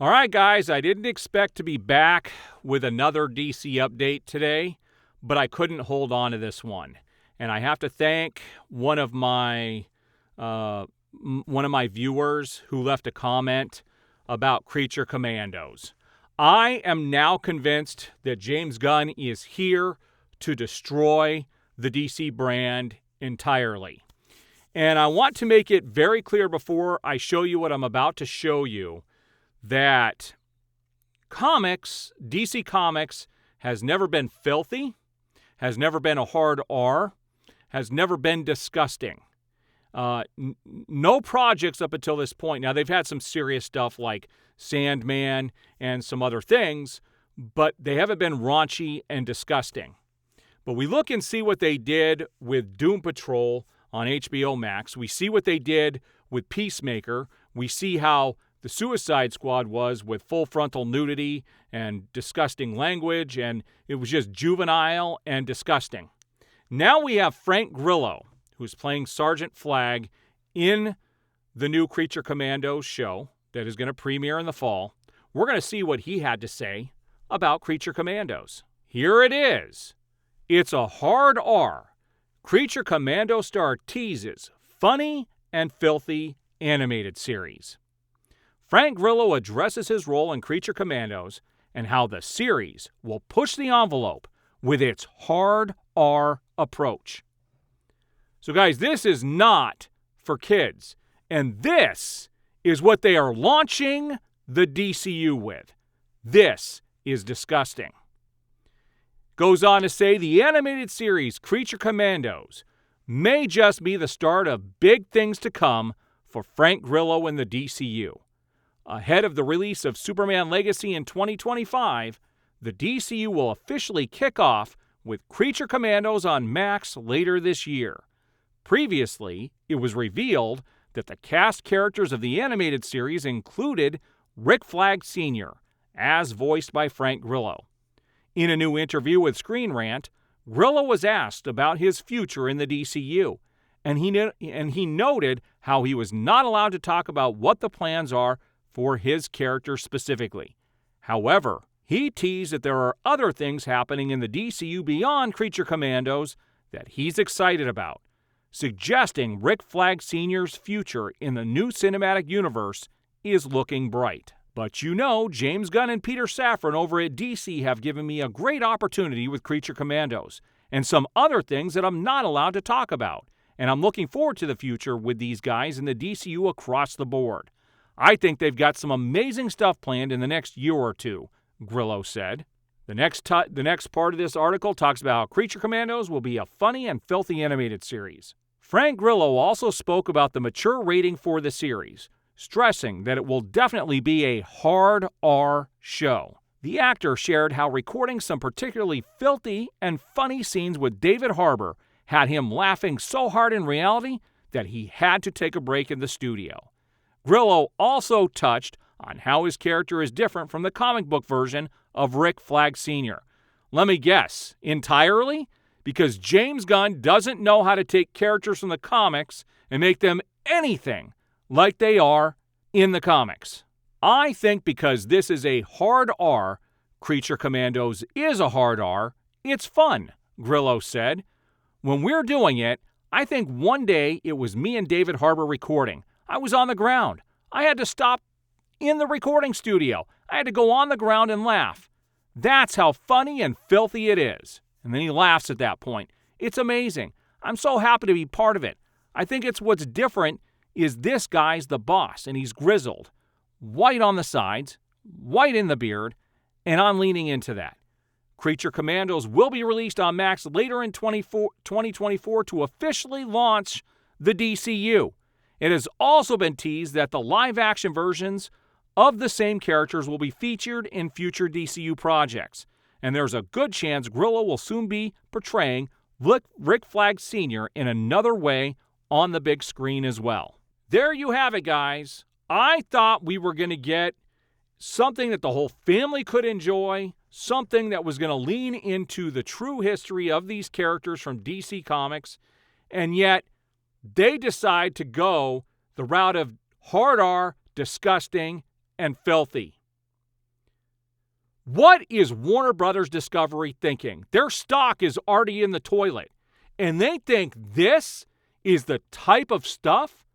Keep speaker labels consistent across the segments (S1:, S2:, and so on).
S1: All right, guys, I didn't expect to be back with another DC update today, but I couldn't hold on to this one. And I have to thank one of my viewers who left a comment about Creature Commandos. I am now convinced that James Gunn is here to destroy the DC brand entirely. And I want to make it very clear before I show you what I'm about to show you that DC Comics, has never been filthy, has never been a hard R, has never been disgusting. No projects up until this point. Now, they've had some serious stuff like Sandman and some other things, but they haven't been raunchy and disgusting. But we look and see what they did with Doom Patrol on HBO Max. We see what they did with Peacemaker. We see how the Suicide Squad was with full frontal nudity and disgusting language, and it was just juvenile and disgusting. Now we have Frank Grillo, who's playing Sergeant Flag in the new Creature Commandos show that is going to premiere in the fall. We're going to see what he had to say about Creature Commandos. Here it is. It's a hard R. Creature Commando star teases funny and filthy animated series. Frank Grillo addresses his role in Creature Commandos and how the series will push the envelope with its hard R approach. So guys, this is not for kids, and this is what they are launching the DCU with. This is disgusting. Goes on to say the animated series Creature Commandos may just be the start of big things to come for Frank Grillo and the DCU. Ahead of the release of Superman Legacy in 2025, the DCU will officially kick off with Creature Commandos on Max later this year. Previously, it was revealed that the cast characters of the animated series included Rick Flag Sr., as voiced by Frank Grillo. In a new interview with Screen Rant, Grillo was asked about his future in the DCU, and he noted how he was not allowed to talk about what the plans are for his character specifically. However, he teased that there are other things happening in the DCU beyond Creature Commandos that he's excited about, suggesting Rick Flag Sr.'s future in the new cinematic universe is looking bright. But you know, James Gunn and Peter Safran over at DC have given me a great opportunity with Creature Commandos and some other things that I'm not allowed to talk about. And I'm looking forward to the future with these guys in the DCU across the board. I think they've got some amazing stuff planned in the next year or two, Grillo said. The next part of this article talks about how Creature Commandos will be a funny and filthy animated series. Frank Grillo also spoke about the mature rating for the series, stressing that it will definitely be a hard R show. The actor shared how recording some particularly filthy and funny scenes with David Harbour had him laughing so hard in reality that he had to take a break in the studio. Grillo also touched on how his character is different from the comic book version of Rick Flag Sr. Let me guess, entirely? Because James Gunn doesn't know how to take characters from the comics and make them anything like they are in the comics. I think because this is a hard R, Creature Commandos is a hard R, it's fun, Grillo said. When we're doing it, I think one day it was me and David Harbour recording. I was on the ground. I had to stop in the recording studio. I had to go on the ground and laugh. That's how funny and filthy it is. And then he laughs at that point. It's amazing. I'm so happy to be part of it. I think it's what's different is this guy's the boss, and he's grizzled. White on the sides, white in the beard, and I'm leaning into that. Creature Commandos will be released on Max later in 2024 to officially launch the DCU. It has also been teased that the live-action versions of the same characters will be featured in future DCU projects, and there's a good chance Grillo will soon be portraying Rick Flag Sr. in another way on the big screen as well. There you have it, guys. I thought we were going to get something that the whole family could enjoy, something that was going to lean into the true history of these characters from DC Comics, and yet they decide to go the route of hard R, disgusting, and filthy. What is Warner Brothers Discovery thinking? Their stock is already in the toilet, and they think this is the type of stuff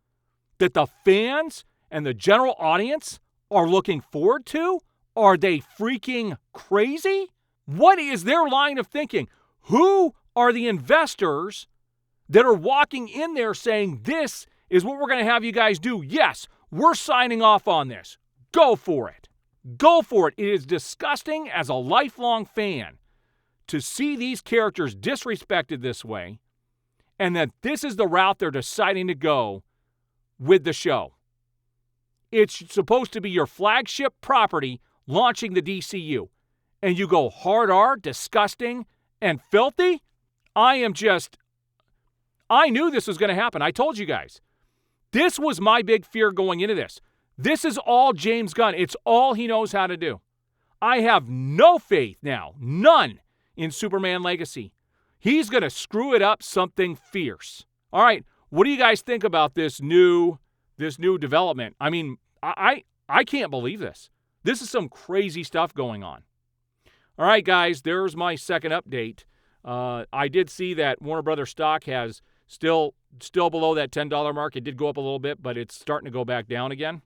S1: that the fans and the general audience are looking forward to? Are they freaking crazy? What is their line of thinking? Who are the investors that are walking in there saying, this is what we're going to have you guys do? Yes, we're signing off on this. Go for it. Go for it. It is disgusting as a lifelong fan to see these characters disrespected this way, and that this is the route they're deciding to go with the show. It's supposed to be your flagship property launching the DCU, and you go hard R, disgusting, and filthy? I knew this was going to happen. I told you guys. This was my big fear going into this. This is all James Gunn. It's all he knows how to do. I have no faith now, none, in Superman Legacy. He's going to screw it up something fierce. All right, what do you guys think about this new development? I mean, I can't believe this. This is some crazy stuff going on. All right, guys, there's my second update. I did see that Warner Brothers stock has still below that $10 mark. It did go up a little bit, but it's starting to go back down again.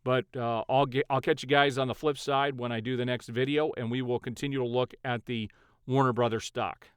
S1: But I'll catch you guys on the flip side when I do the next video, and we will continue to look at the Warner Brothers stock.